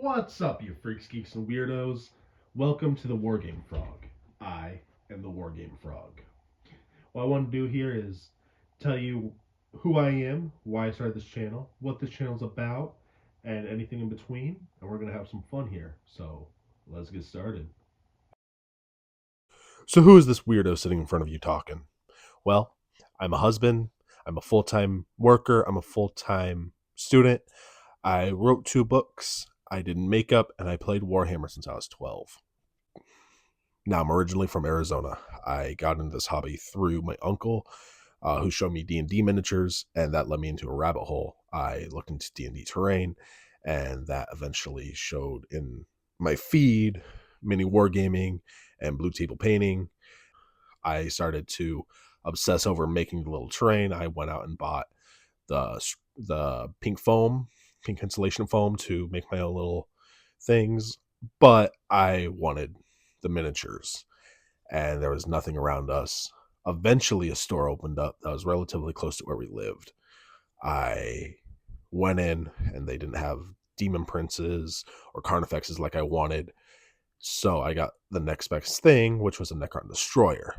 What's up, you freaks, geeks, and weirdos? Welcome to the Wargame Frog. I am the Wargame Frog. What I want to do here is tell you who I am, why I started this channel, what this channel's about, and anything in between. And we're going to have some fun here. So let's get started. So, who is this weirdo sitting in front of you talking? Well, I'm a husband, I'm a full time worker, I'm a full time student. I wrote 2 books, I did makeup, and I played Warhammer since I was 12. Now, I'm originally from Arizona. I got into this hobby through my uncle, who showed me D&D miniatures, and that led me into a rabbit hole. I looked into D&D terrain, and that eventually showed in my feed mini wargaming and blue table painting. I started to obsess over making the little terrain. I went out and bought the pink insulation foam to make my own little things, but I wanted the miniatures, and there was nothing around us. Eventually, a store opened up that was relatively close to where we lived. I went in, and they didn't have demon princes or carnifexes like I wanted, so I got the next best thing, which was a Necron Destroyer.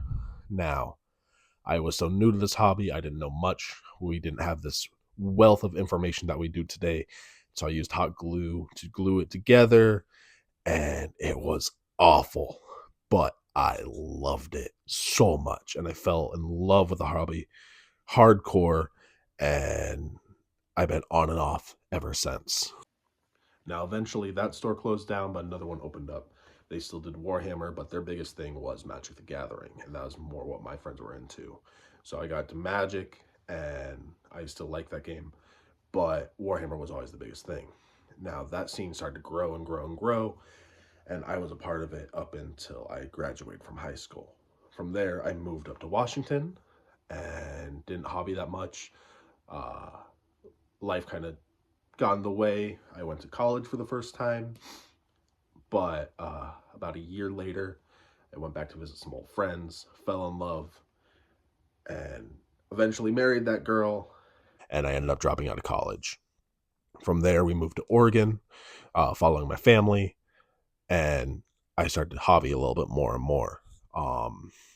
Now, I was so new to this hobby, I didn't know much. We didn't have this wealth of information that we do today, so I used hot glue to glue it together, and it was awful, but I loved it so much, and I fell in love with the hobby hardcore, and I've been on and off ever since. Now, eventually, that store closed down, but another one opened up. They still did Warhammer, but their biggest thing was Magic the Gathering, and that was more what my friends were into. So I got to Magic, and I still like that game, but Warhammer was always the biggest thing. Now, that scene started to grow and grow and grow, and I was a part of it up until I graduated from high school. From there, I moved up to Washington and didn't hobby that much. Uh, Life kind of got in the way. I went to college for the first time, but about a year later, I went back to visit some old friends, fell in love, and eventually married that girl. And I ended up dropping out of college. From there, we moved to Oregon, following my family, and I started to hobby a little bit more and more.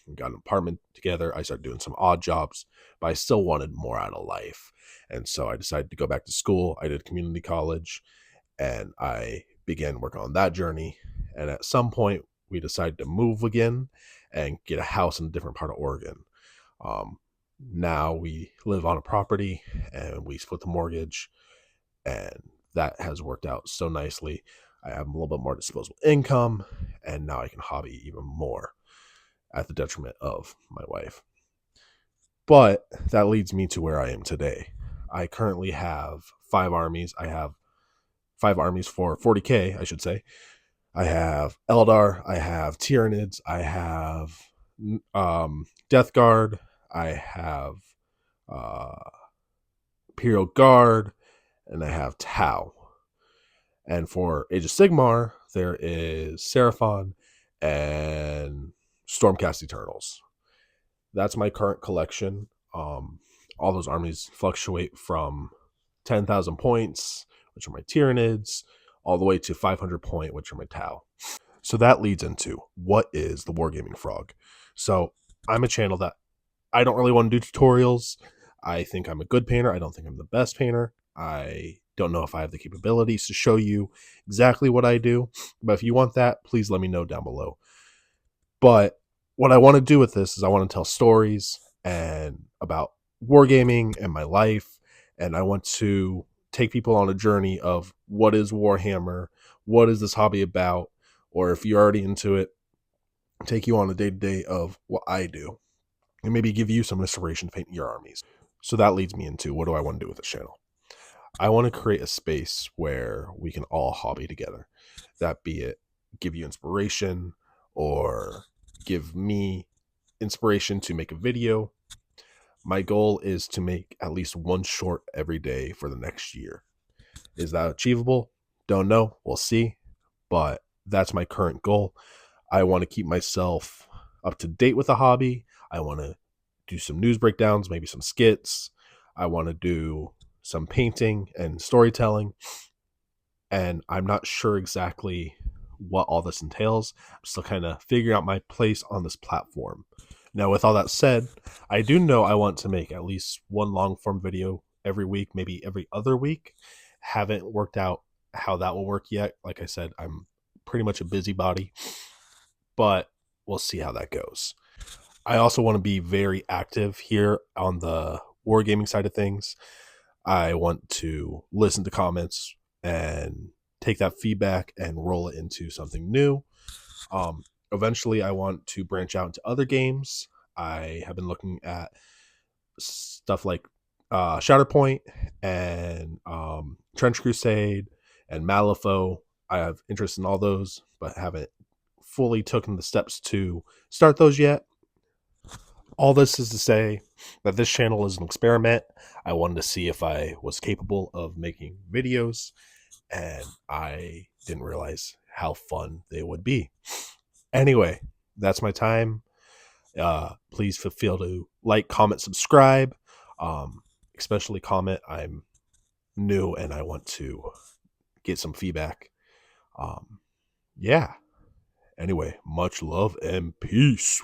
We got an apartment together. I started doing some odd jobs, but I still wanted more out of life. And so I decided to go back to school. I did community college, and I began working on that journey. And at some point, we decided to move again and get a house in a different part of Oregon. Um, Now we live on a property, and we split the mortgage, and that has worked out so nicely. I have a little bit more disposable income, and now I can hobby even more at the detriment of my wife. But that leads me to where I am today. I currently have 5 armies. I have 5 armies for 40K, I should say. I have Eldar, I have Tyranids, I have Death Guard, I have uh, Imperial Guard, and I have Tau. And for Age of Sigmar, there is Seraphon and Stormcast Eternals. That's my current collection. All those armies fluctuate from 10,000 points, which are my Tyranids, all the way to 500 point, which are my Tau. So that leads into what is the Wargaming Frog. So I'm a channel that I don't really want to do tutorials. I think I'm a good painter. I don't think I'm the best painter. I don't know if I have the capabilities to show you exactly what I do. But if you want that, please let me know down below. But what I want to do with this is I want to tell stories and about wargaming and my life. And I want to take people on a journey of what is Warhammer, what is this hobby about, or if you're already into it, take you on a day-to-day of what I do and maybe give you some inspiration to paint your armies. So that leads me into what do I want to do with this channel. I want to create a space where we can all hobby together. That be it give you inspiration or give me inspiration to make a video. My goal is to make at least one short every day for the next year. Is that achievable? Don't know. We'll see. But that's my current goal. I want to keep myself up to date with the hobby. I want to do some news breakdowns, maybe some skits. I want to do some painting and storytelling. and I'm not sure exactly what all this entails. I'm still kind of figuring out my place on this platform. Now, with all that said, I do know I want to make at least one long form video every week, maybe every other week. Haven't worked out how that will work yet. Like I said, I'm pretty much a busybody, but we'll see how that goes. I also want to be very active here on the wargaming side of things. I want to listen to comments and take that feedback and roll it into something new. Eventually, I want to branch out into other games. I have been looking at stuff like Shatterpoint and Trench Crusade and Malifaux. I have interest in all those, but haven't fully taken the steps to start those yet. All this is to say that this channel is an experiment. I wanted to see if I was capable of making videos, and I didn't realize how fun they would be. Anyway, that's my time. Please feel to like, comment, subscribe. Especially comment. I'm new and I want to get some feedback. Yeah. Anyway, much love and peace.